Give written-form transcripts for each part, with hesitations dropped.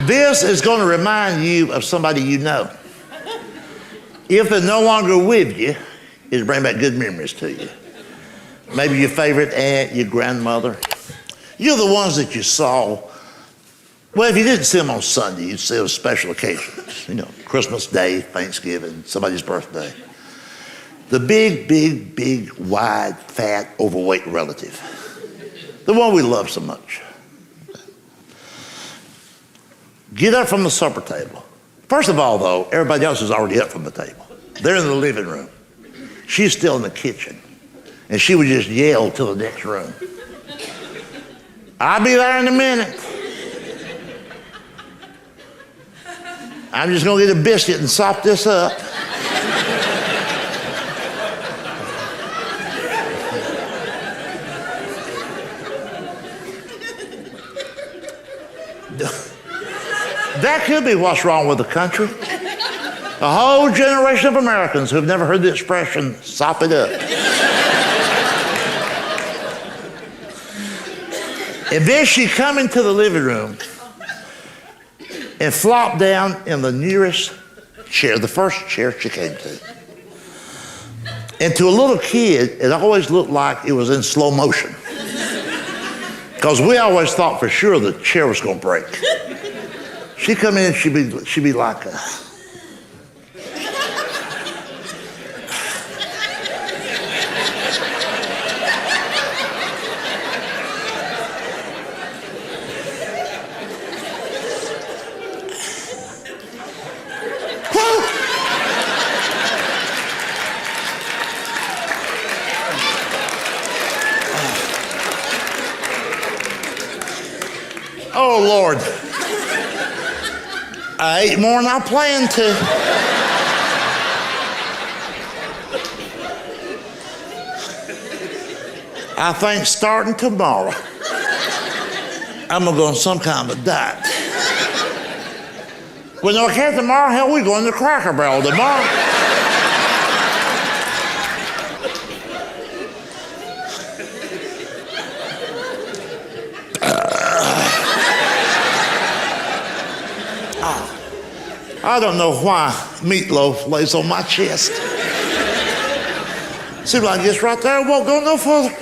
This is going to remind you of somebody you know. If they're no longer with you, it'll bring back good memories to you. Maybe your favorite aunt, your grandmother. You're the ones that you saw. Well, if you didn't see them on Sunday, you'd see them on special occasions. You know, Christmas Day, Thanksgiving, somebody's birthday. The big, wide, fat, overweight relative. The one we love so much. Get up from the supper table. First of all, though, everybody else is already up from the table. They're in the living room. She's still in the kitchen. And she would just yell to the next room. I'll be there in a minute. I'm just going to get a biscuit and sop this up. That could be what's wrong with the country. A whole generation of Americans who've never heard the expression, sop it up. And then she come into the living room and flop down in the nearest chair, the first chair she came to. And to a little kid, it always looked like it was in slow motion. Because we always thought for sure the chair was going to break. She'd come in, she'd be like a... Oh, Lord. I ate more than I planned to. I think starting tomorrow, I'm going to go on some kind of a diet. Well, no, I can't tomorrow. Hell, we're going to Cracker Barrel tomorrow. I don't know why meatloaf lays on my chest. Seems like it's right there, won't go no further.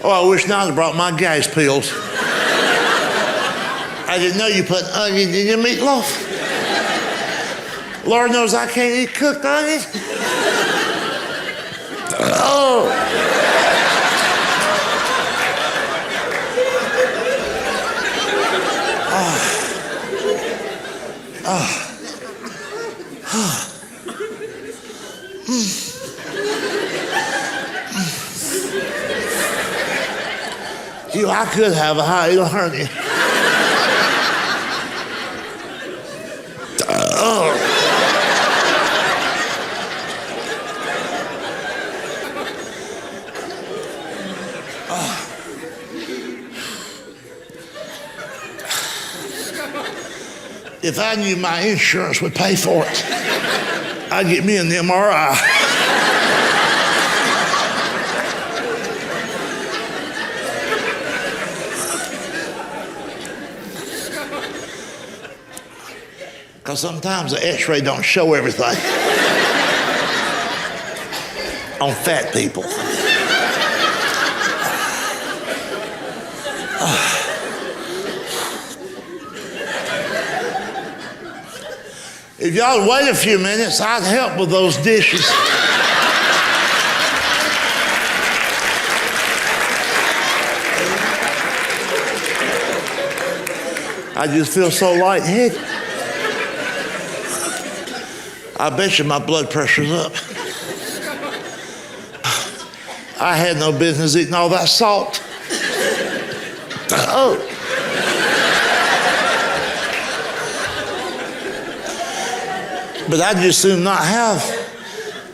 Oh, I wish Nana brought my gas pills. I didn't know you put onion in your meatloaf. Lord knows I can't eat cooked onions. I could have a hiatal hernia. If I knew my insurance would pay for it, I'd get me an MRI. Because sometimes the x-ray don't show everything on fat people. If y'all would wait a few minutes, I'd help with those dishes. I just feel so lightheaded. I bet you my blood pressure's up. I had no business eating all that salt. Oh. But I'd just soon not have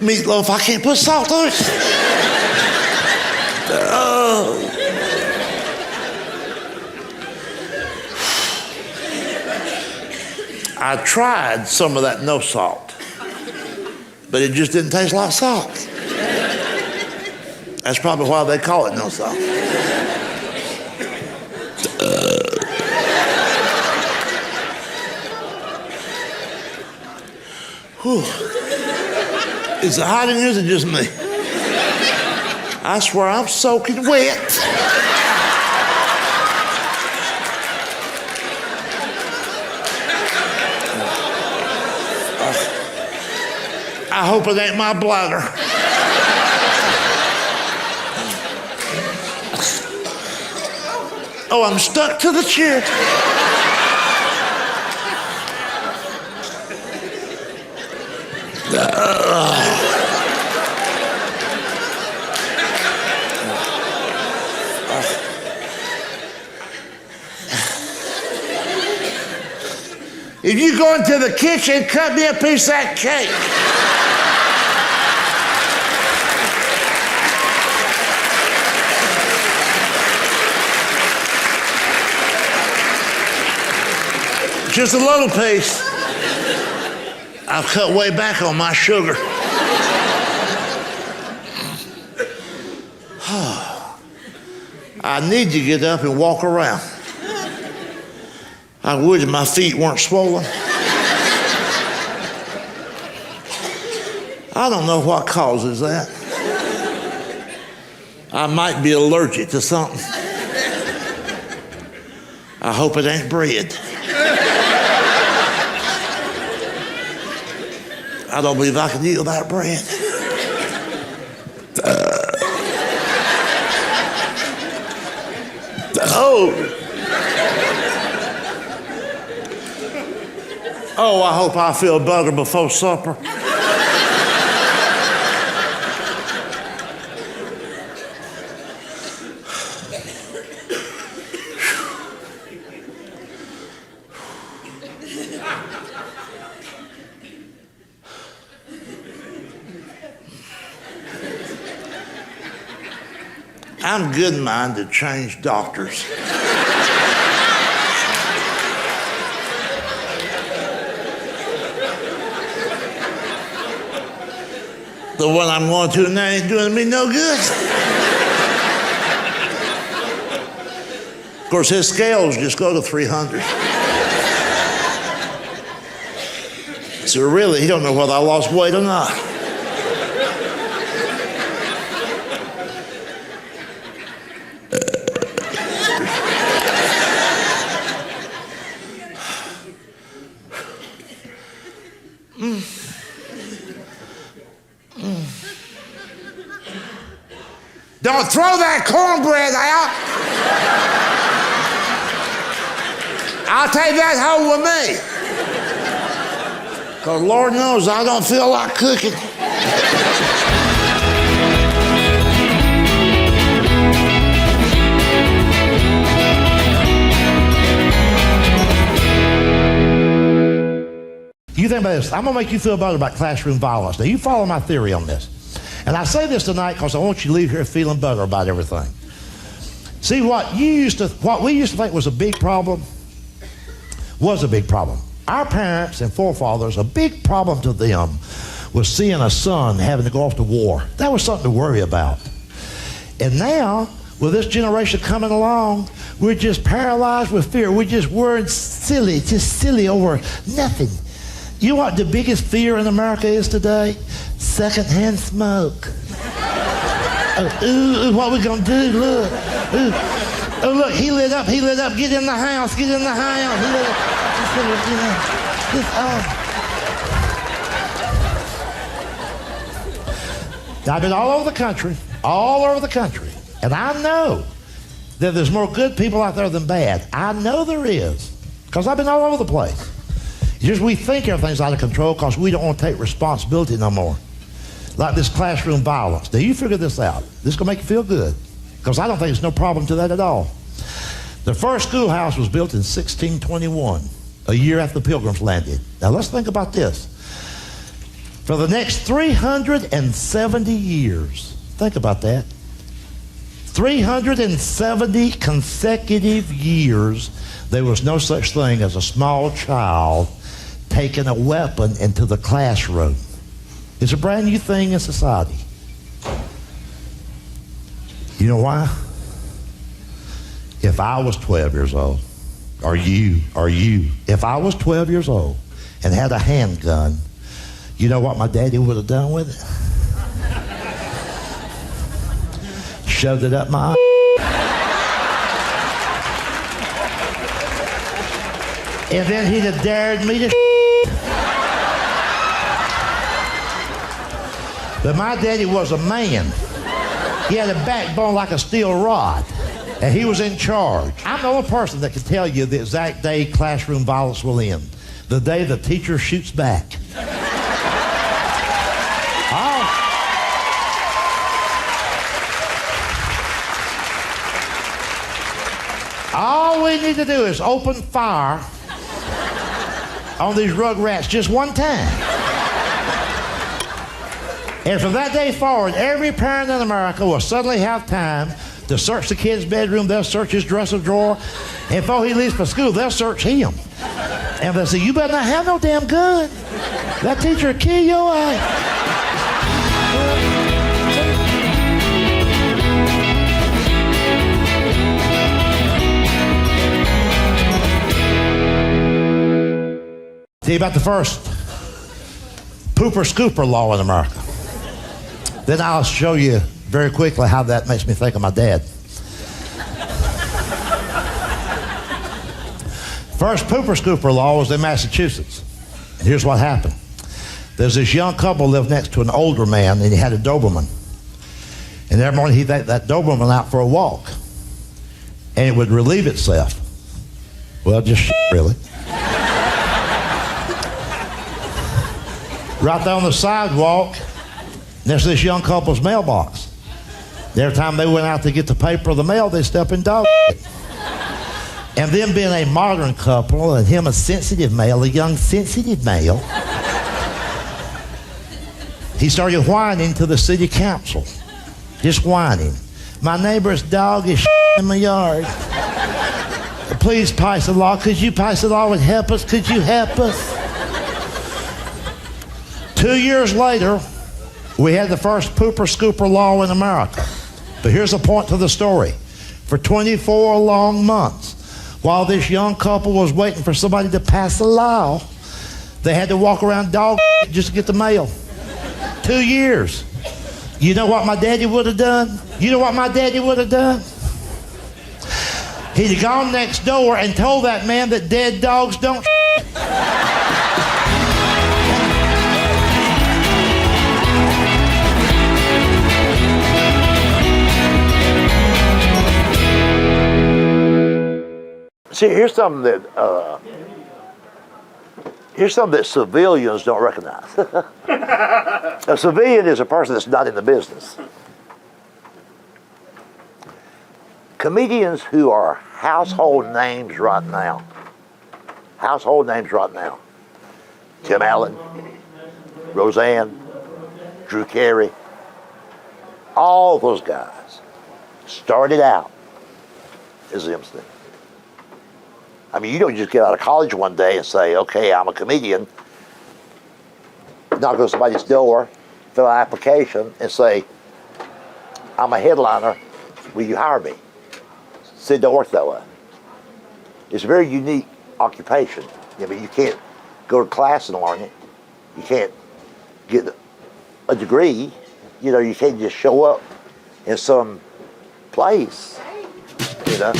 meatloaf. I can't put salt on it. Oh. I tried some of that no salt, but it just didn't taste like salt. That's probably why they call it no salt. Is it hot in here or is it just me? I swear I'm soaking wet. I hope it ain't my bladder. Oh, I'm stuck to the chair. If you go into the kitchen, cut me a piece of that cake. Just a little piece. I've cut way back on my sugar. I need to get up and walk around. I would if my feet weren't swollen. I don't know what causes that. I might be allergic to something. I hope it ain't bread. I don't believe I can eat without bread. Oh, I hope I feel better before supper. I'm good minded to change doctors. The one I'm going to now ain't doing me no good. Of course, his scales just go to 300. So really, he don't know whether I lost weight or not. Don't throw that cornbread out. I'll take that home with me. Because Lord knows I don't feel like cooking. You think about this. I'm going to make you feel better about classroom violence. Now, you follow my theory on this. And I say this tonight because I want you to leave here feeling better about everything. See, what we used to think was a big problem was a big problem. Our parents and forefathers, a big problem to them was seeing a son having to go off to war. That was something to worry about. And now, with this generation coming along, we're just paralyzed with fear. We're just worried silly over nothing. You know what the biggest fear in America is today? Secondhand smoke. What we gonna do? Look. Oh, look, he lit up. Get in the house. He lit up. I've been all over the country, and I know that there's more good people out there than bad. I know there is, because I've been all over the place. Just we think everything's out of control because we don't want to take responsibility no more. Like this classroom violence. Now you figure this out. This is going to make you feel good, because I don't think there's no problem to that at all. The first schoolhouse was built in 1621, a year after the Pilgrims landed. Now let's think about this. For the next 370 years, think about that. 370 consecutive years, there was no such thing as a small child taking a weapon into the classroom. It's a brand new thing in society. You know why? If I was 12 years old, or you, if I was 12 years old and had a handgun, you know what my daddy would have done with it? Shoved it up my and then he'd have dared me to But my daddy was a man. He had a backbone like a steel rod, and he was in charge. I'm the only person that can tell you the exact day classroom violence will end. The day the teacher shoots back. All we need to do is open fire on these rugrats just one time. And from that day forward, every parent in America will suddenly have time to search the kid's bedroom. They'll search his dresser drawer. And before he leaves for school, they'll search him. And they'll say, you better not have no damn gun. That teacher will kill your ass. Tell you about the first pooper scooper law in America. Then I'll show you very quickly how that makes me think of my dad. First pooper scooper law was in Massachusetts. And here's what happened. There's this young couple lived next to an older man, and he had a Doberman. And every morning he'd take that Doberman out for a walk. And it would relieve itself. Well, just really. Right there on the sidewalk, there's this young couple's mailbox. Every time they went out to get the paper or the mail, they'd step in dog shit. And then being a modern couple, and him a sensitive male, a young sensitive male, he started whining to the city council. Just whining. My neighbor's dog is in my yard. Please pass a law. Could you pass a law and help us? Could you help us? 2 years later, we had the first pooper scooper law in America. But here's the point to the story. For 24 long months, while this young couple was waiting for somebody to pass a law, they had to walk around dog just to get the mail. 2 years. You know what my daddy would have done? You know what my daddy would have done? He'd have gone next door and told that man that dead dogs don't See, here's something that civilians don't recognize. A civilian is a person that's not in the business. Comedians who are household names right now. Tim Allen, Roseanne, Drew Carey, all those guys started out as MC. I mean, you don't just get out of college one day and say, okay, I'm a comedian, knock on somebody's door, fill out an application, and say, I'm a headliner, will you hire me? It don't work that way. It's a very unique occupation. I mean, you can't go to class and learn it. You can't get a degree. You know, you can't just show up in some place, you know.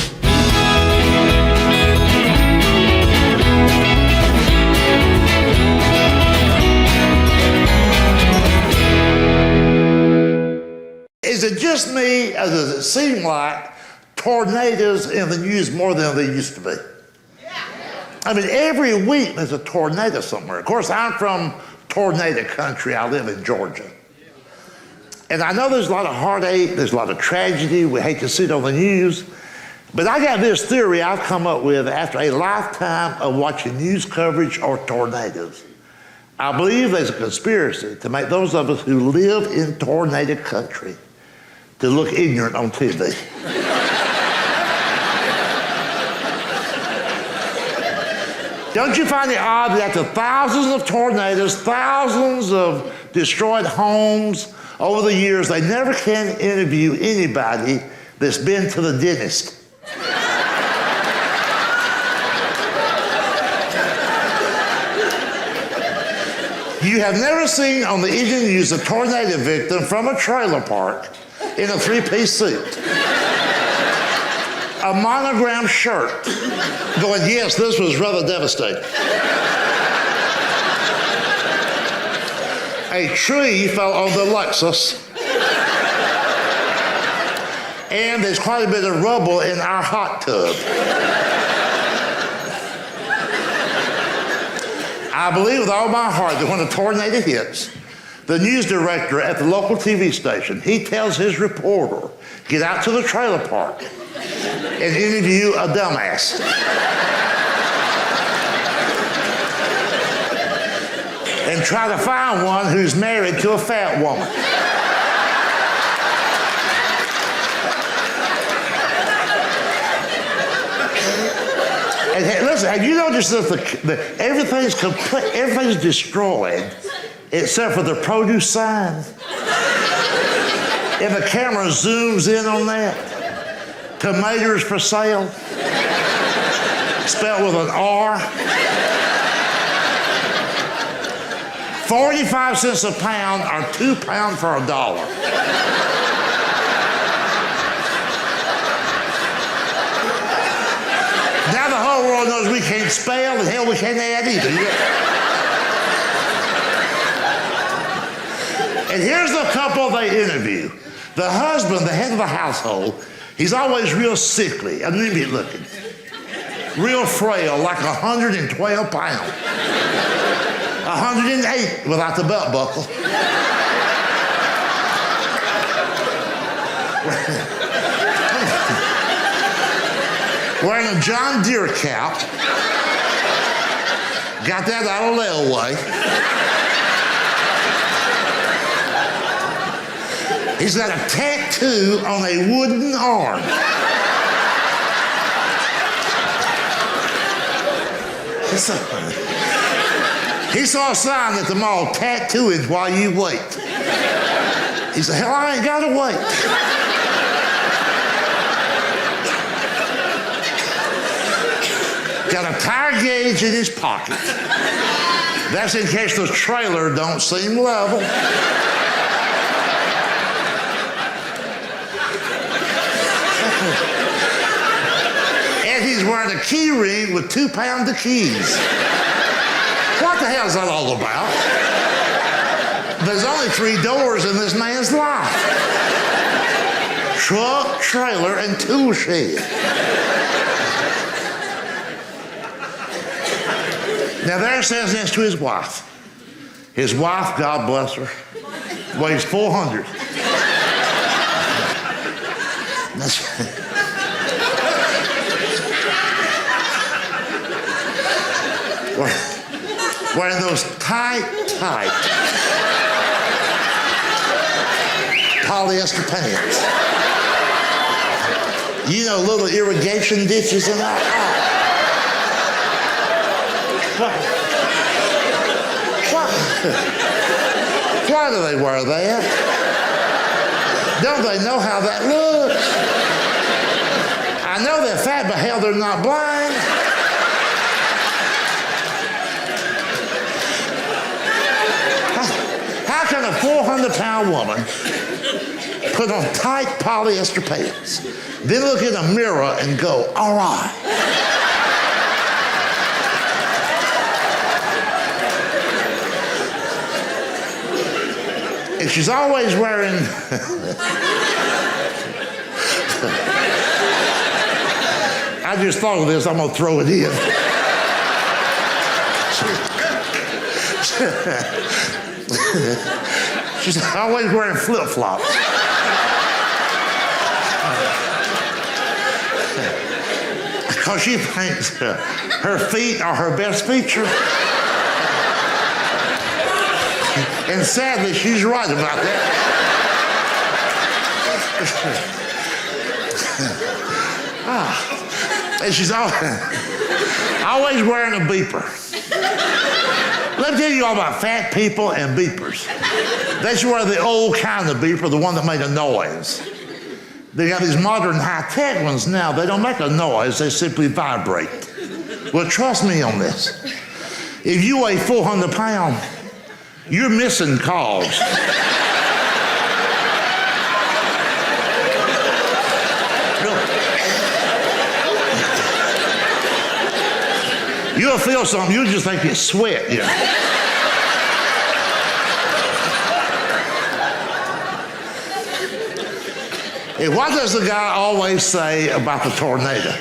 Is it just me, or does it seem like tornadoes in the news more than they used to be? I mean, every week there's a tornado somewhere. Of course, I'm from tornado country. I live in Georgia. And I know there's a lot of heartache, there's a lot of tragedy. We hate to see it on the news. But I got this theory I've come up with after a lifetime of watching news coverage or tornadoes. I believe there's a conspiracy to make those of us who live in tornado country to look ignorant on TV. Don't you find it odd that after thousands of tornadoes, thousands of destroyed homes, Over the years, they never can interview anybody that's been to the dentist. You have never seen on the evening news a tornado victim from a trailer park in a three-piece suit, a monogrammed shirt, going, yes, this was rather devastating. A tree fell on the Lexus, and there's quite a bit of rubble in our hot tub. I believe with all my heart that when a tornado hits, the news director at the local TV station, he tells his reporter, get out to the trailer park and interview a dumbass. And try to find one who's married to a fat woman. And listen, have you noticed that everything's destroyed except for the produce sign? And the camera zooms in on that. Tomatoes for sale, spelled with an R. 45 cents a pound or £2 for $1. Now the whole world knows we can't spell, and hell, we can't add either. And here's the couple they interview. The husband, the head of the household, he's always real sickly, anemic looking, real frail, like 112 pounds. 108 without the belt buckle. Wearing a John Deere cap. Got that out of layaway. He's got a tattoo on a wooden arm. He saw a sign at the mall, tattoo it while you wait. He said, hell, I ain't gotta wait. Got a tire gauge in his pocket. That's in case the trailer don't seem level. And he's wearing a key ring with 2 pounds of keys. What the hell is that all about? There's only 3 doors in this man's life. Truck, trailer, and tool shed. Now there it says next to his wife. His wife, God bless her, weighs 400. Wearing those tight polyester pants. You know, little irrigation ditches and all. Why do they wear that? Don't they know how that looks? I know they're fat, but hell, they're not blind. How can a 400-pound woman put on tight polyester pants, then look in a mirror and go, all right? And she's always wearing... I just thought of this, I'm gonna throw it in. She's always wearing flip-flops. Because she thinks her feet are her best feature. And sadly, she's right about that. And she's always wearing a beeper. Let me tell you all about fat people and beepers. They were the old kind of beeper, the one that made a noise. They got these modern high-tech ones now. They don't make a noise, they simply vibrate. Well, trust me on this. If you weigh 400 pounds, you're missing calls. You'll feel something, you'll just think it's sweat, you know. And what does the guy always say about the tornado?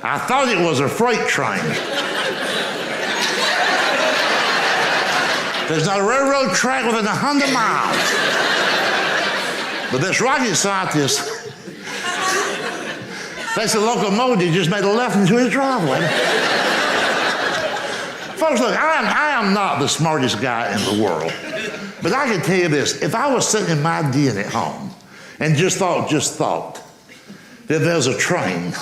I thought it was a freight train. There's not a railroad track within 100 miles. But this rocket scientist thinks the locomotive just made a left into his driveway. Folks, look, I am not the smartest guy in the world. But I can tell you this, if I was sitting in my den at home and just thought that there's a train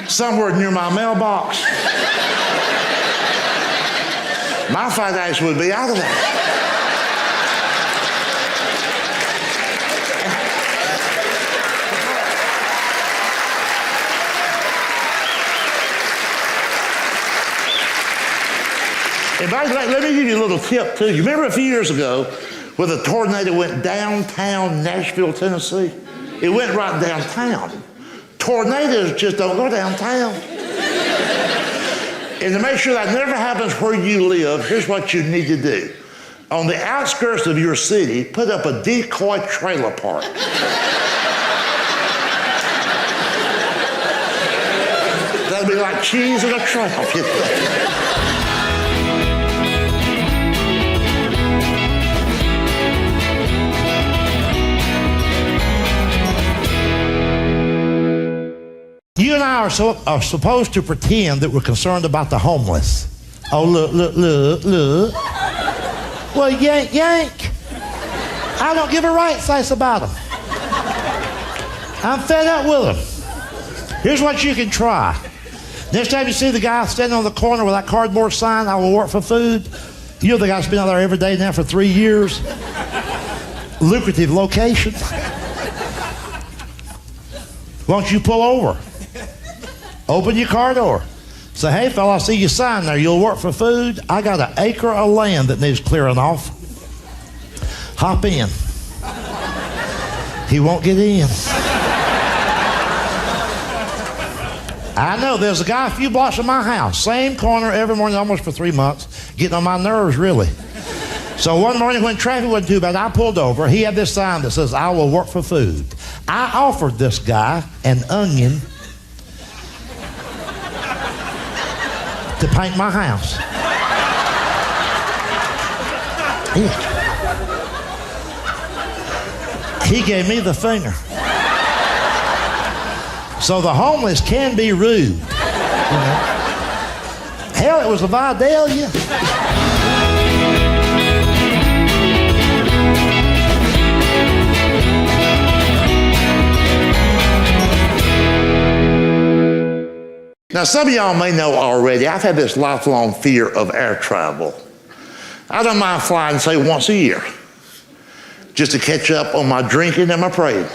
somewhere near my mailbox, my financial would be out of there. And by the way, let me give you a little tip too. You remember a few years ago when the tornado went downtown Nashville, Tennessee? It went right downtown. Tornadoes just don't go downtown. And to make sure that never happens where you live, here's what you need to do. On the outskirts of your city, put up a decoy trailer park. That'll be like cheese in a trap. You and I are supposed to pretend that we're concerned about the homeless. Oh, look. Well, yank. I don't give a rat's ass about them. I'm fed up with them. Here's what you can try. Next time you see the guy standing on the corner with that cardboard sign, I will work for food. You know the guy's been out there every day now for 3 years. Lucrative location. Won't you pull over? Open your car door. Say, hey, fella, I see your sign there. You'll work for food. I got an acre of land that needs clearing off. Hop in. He won't get in. I know, there's a guy a few blocks from my house. Same corner every morning, almost for 3 months. Getting on my nerves, really. So one morning when traffic wasn't too bad, I pulled over. He had this sign that says, I will work for food. I offered this guy an onion to paint my house. He gave me the finger. So the homeless can be rude. You know? Hell, it was a Vidalia. Now, some of y'all may know already, I've had this lifelong fear of air travel. I don't mind flying, say, once a year, just to catch up on my drinking and my praying.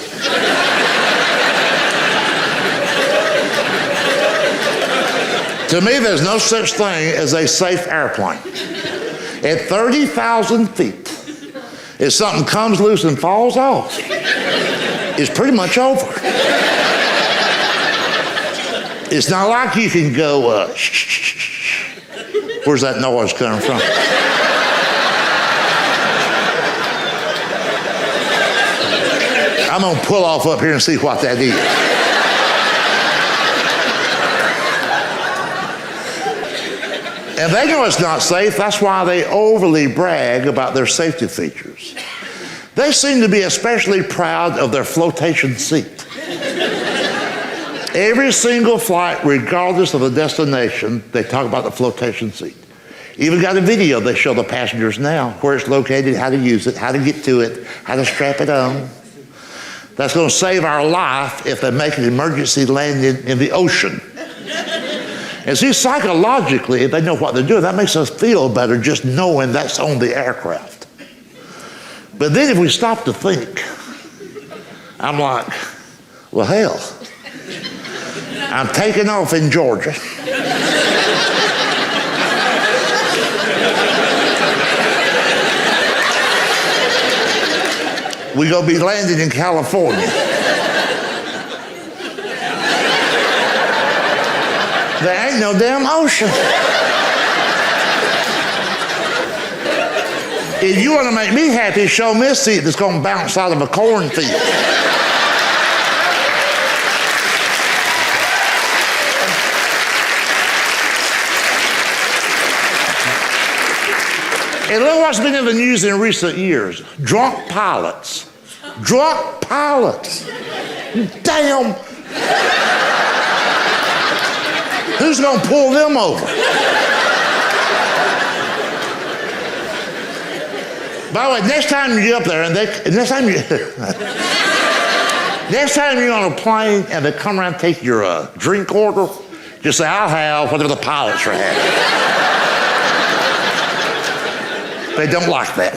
To me, there's no such thing as a safe airplane. At 30,000 feet, if something comes loose and falls off, it's pretty much over. It's not like you can go, shh. Where's that noise coming from? I'm going to pull off up here and see what that is. And they know it's not safe. That's why they overly brag about their safety features. They seem to be especially proud of their flotation seat. Every single flight, regardless of the destination, they talk about the flotation seat. Even got a video they show the passengers now, where it's located, how to use it, how to get to it, how to strap it on. That's going to save our life if they make an emergency landing in the ocean. And see, psychologically, if they know what they're doing, that makes us feel better just knowing that's on the aircraft. But then if we stop to think, I'm like, well, hell, I'm taking off in Georgia. We're going to be landing in California. There ain't no damn ocean. If you want to make me happy, show me a seat that's going to bounce out of a cornfield. And look what's been in the news in recent years. Drunk pilots. Drunk pilots. Damn. Who's going to pull them over? By the way, next time you get up there, next time you're on a plane and they come around and take your drink order, just say, I'll have whatever the pilots are having. They don't like that.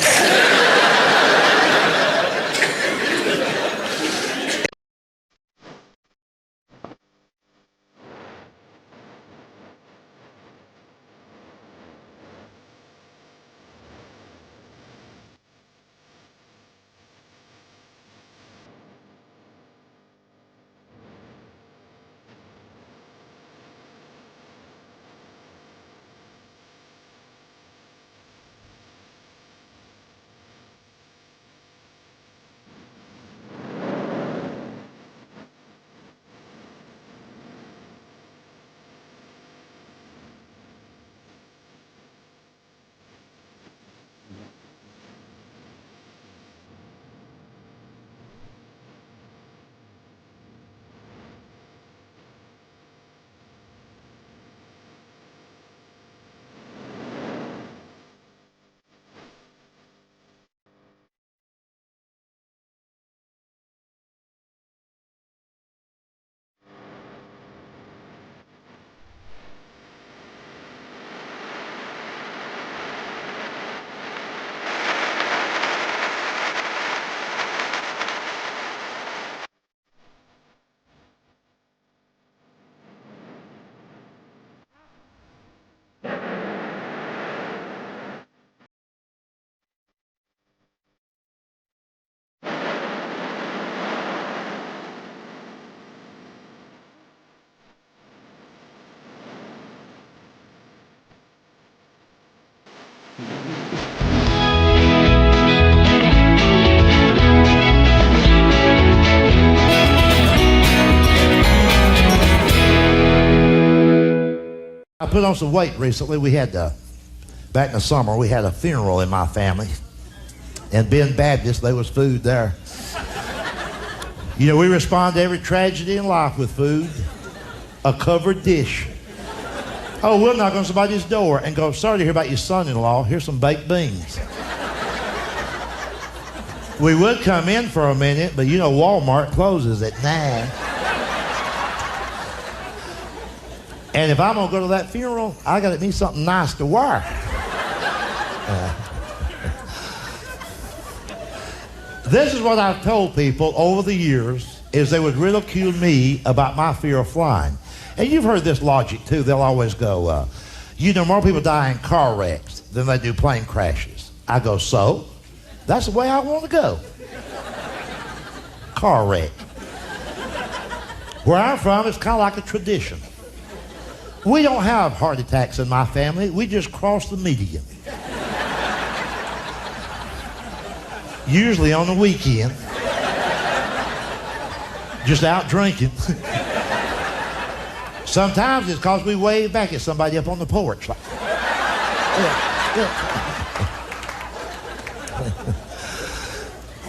I put on some weight recently. We had, back in the summer, we had a funeral in my family. And being Baptist, there was food there. You know, we respond to every tragedy in life with food. A covered dish. Oh, we'll knock on somebody's door and go, sorry to hear about your son-in-law. Here's some baked beans. We would come in for a minute, but you know Walmart closes at 9. And if I'm gonna go to that funeral, I gotta need something nice to wear. This is what I've told people over the years, is they would ridicule me about my fear of flying. And you've heard this logic too. They'll always go, you know, more people die in car wrecks than they do plane crashes. I go, so? That's the way I want to go. Car wreck. Where I'm from, it's kind of like a tradition. We don't have heart attacks in my family. We just cross the median. Usually on the weekend. Just out drinking. Sometimes it's because we wave back at somebody up on the porch. Like,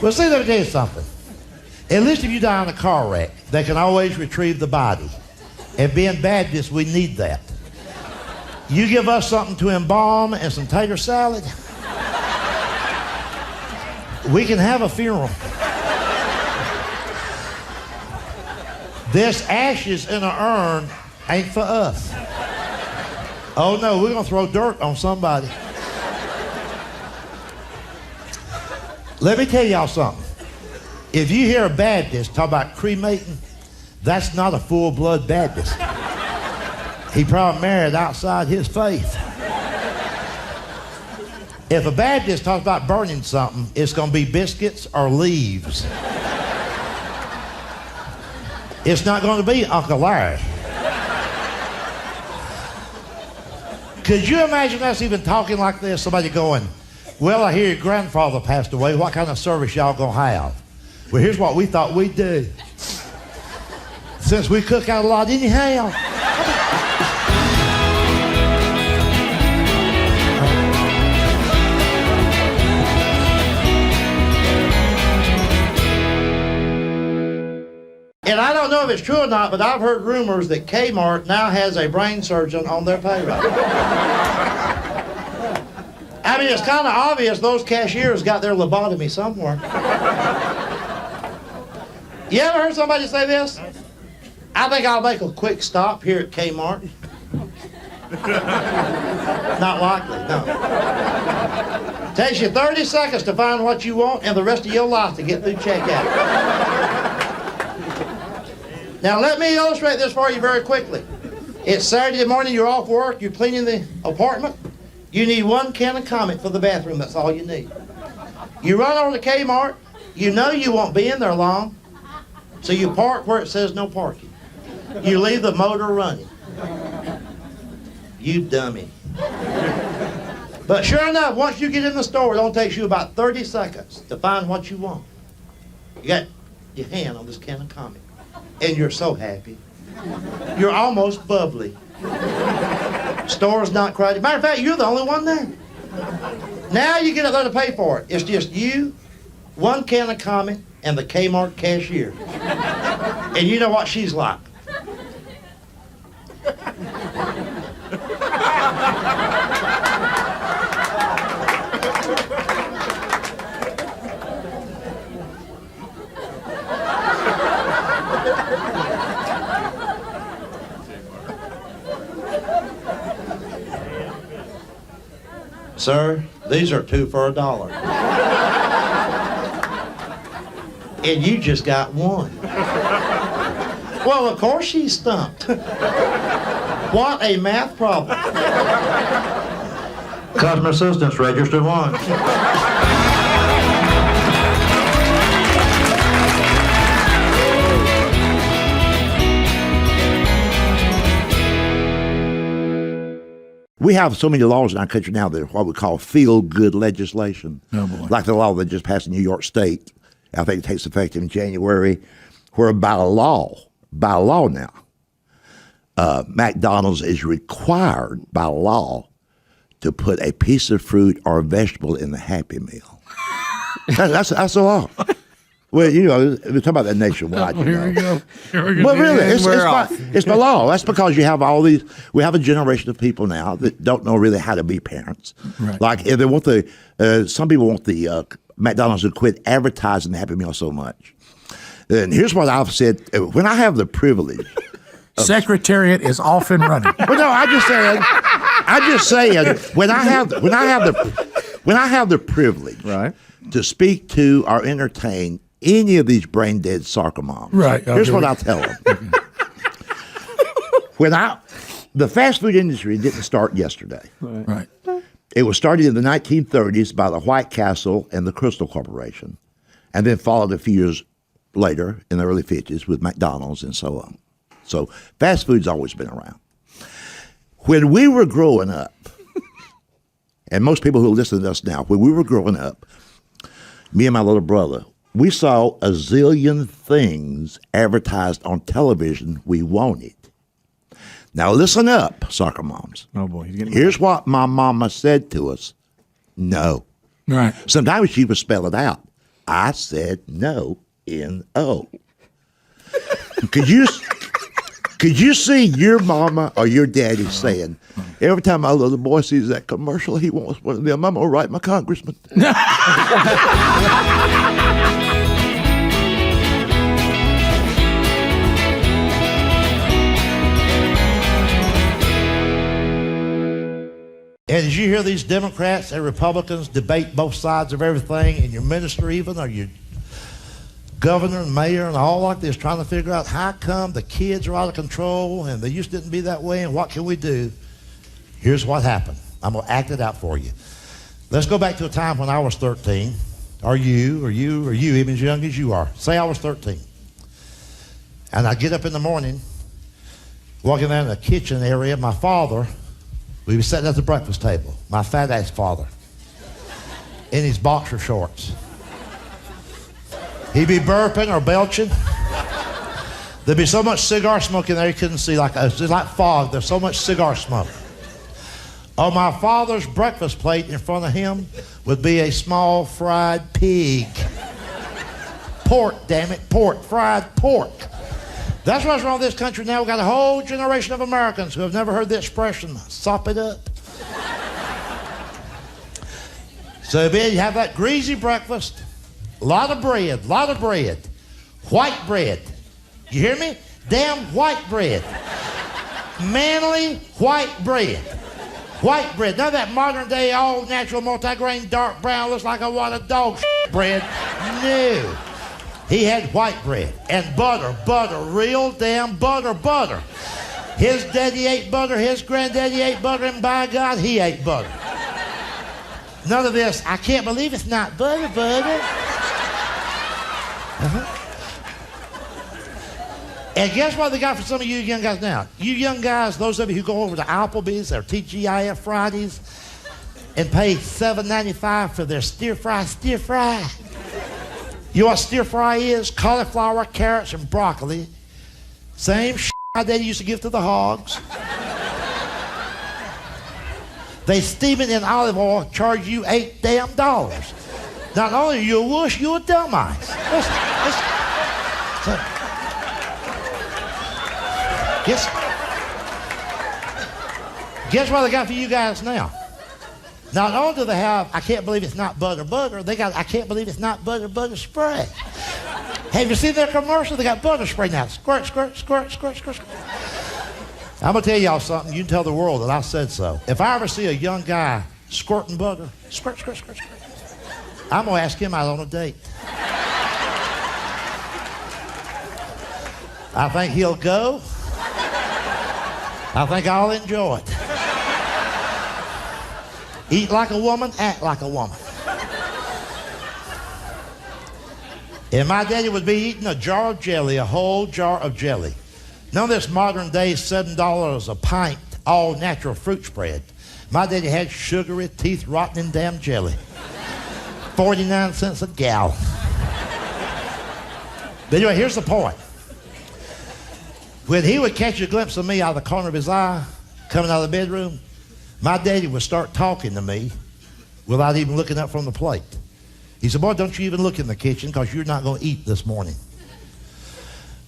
well, see, let me tell you something. At least if you die in a car wreck, they can always retrieve the body. And being Baptist, we need that. You give us something to embalm and some tater salad, we can have a funeral. This ashes in an urn ain't for us. Oh, no, we're going to throw dirt on somebody. Let me tell y'all something. If you hear a Baptist talk about cremating, that's not a full-blood Baptist. He probably married outside his faith. If a Baptist talks about burning something, it's going to be biscuits or leaves. It's not going to be Uncle Larry. Could you imagine us even talking like this? Somebody going, well, I hear your grandfather passed away. What kind of service y'all going to have? Well, here's what we thought we'd do. Since we cook out a lot anyhow. And I don't know if it's true or not, but I've heard rumors that Kmart now has a brain surgeon on their payroll. I mean, it's kind of obvious those cashiers got their lobotomy somewhere. You ever heard somebody say this? I think I'll make a quick stop here at Kmart. Not likely, no. Takes you 30 seconds to find what you want and the rest of your life to get through checkout. Now let me illustrate this for you very quickly. It's Saturday morning, you're off work, you're cleaning the apartment. You need one can of Comet for the bathroom, that's all you need. You run over to Kmart, you know you won't be in there long, so you park where it says no parking. You leave the motor running. You dummy. But sure enough, once you get in the store, it only takes you about 30 seconds to find what you want. You got your hand on this can of Comet. And you're so happy. You're almost bubbly. Store's not crowded. Matter of fact, you're the only one there. Now you get up there to pay for it. It's just you, one can of Comet, and the Kmart cashier. And you know what she's like. Sir, these are 2 for $1. And you just got one. Well, of course she's stumped. What a math problem. Customer assistance, register 1. We have so many laws in our country now that are what we call feel-good legislation. Oh, boy. Like the law that just passed in New York State. I think it takes effect in January, where by law now, McDonald's is required by law to put a piece of fruit or a vegetable in the Happy Meal. That's the law. Well, you know, we're talking about that nationwide. Here we go. But really, it's by law. That's because you have we have a generation of people now that don't know really how to be parents. Right. Like, if they want some people want the McDonald's to quit advertising the Happy Meal so much. And here's what I've said. When I have the privilege. Secretariat is off and running. Well, no, I just saying, when I have the privilege Right. to speak to or entertain any of these brain dead soccer moms. Right. Here's what I'll tell them. The fast food industry didn't start yesterday. Right. It was started in the 1930s by the White Castle and the Crystal Corporation, and then followed a few years later in the early 50s with McDonald's and so on. So fast food's always been around. When we were growing up, and most people who listen to us now, when we were growing up, me and my little brother, we saw a zillion things advertised on television we wanted. Now listen up, soccer moms. Oh, boy. Here's what my mama said to us. No. Right. Sometimes she would spell it out. I said no, N-O. Could you see your mama or your daddy saying, every time my little boy sees that commercial, he wants one of them, I'm going to write my congressman. And as you hear these Democrats and Republicans debate both sides of everything, and your minister even, or your governor and mayor and all like this, trying to figure out how come the kids are out of control and they used to didn't be that way and what can we do? Here's what happened. I'm going to act it out for you. Let's go back to a time when I was 13, or you, even as young as you are. Say I was 13. And I get up in the morning, walking down in the kitchen area. My father, we were sitting at the breakfast table, my fat-ass father, in his boxer shorts. He'd be burping or belching. There'd be so much cigar smoke in there you couldn't see, it's like fog. There's so much cigar smoke. On my father's breakfast plate in front of him would be a small fried pig. Pork, damn it, pork, fried pork. That's what's wrong with this country now. We've got a whole generation of Americans who have never heard the expression, sop it up. So you have that greasy breakfast, a lot of bread, white bread. You hear me? Damn white bread. Manly white bread. White bread. None of that modern day, all natural, multi-grain, dark brown, looks like a what a dog bread. No. He had white bread and butter, real damn butter. His daddy ate butter, his granddaddy ate butter, and by God, he ate butter. None of this, I can't believe it's not butter. And guess what they got for some of you young guys now? You young guys, those of you who go over to Applebee's or TGIF Fridays and pay $7.95 for their stir fry. You know what stir fry is? Cauliflower, carrots, and broccoli. Same shit my daddy used to give to the hogs. They steam it in olive oil, charge you $8 damn. Not only are you a wuss, you're a dumbass. Guess what they got for you guys now? Not only do they have, I can't believe it's not butter, they got, I can't believe it's not butter spray. Have you seen their commercial? They got butter spray now. Squirt. I'm going to tell y'all something. You can tell the world that I said so. If I ever see a young guy squirting butter, squirt, I'm going to ask him out on a date. I think he'll go. I think I'll enjoy it. Eat like a woman, act like a woman. And my daddy would be eating a jar of jelly, a whole jar of jelly. None of this modern day $7 a pint, all natural fruit spread. My daddy had sugary, teeth rotting damn jelly. 49 cents a gallon. But anyway, here's the point. When he would catch a glimpse of me out of the corner of his eye, coming out of the bedroom, my daddy would start talking to me without even looking up from the plate. He said, boy, don't you even look in the kitchen because you're not going to eat this morning.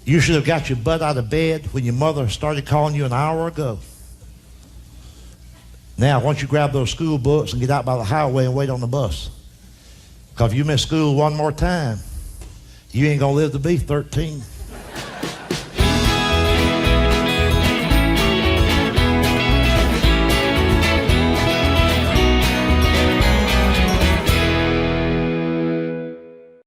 You should have got your butt out of bed when your mother started calling you an hour ago. Now, why don't you grab those school books and get out by the highway and wait on the bus? Because if you miss school one more time, you ain't going to live to be 13.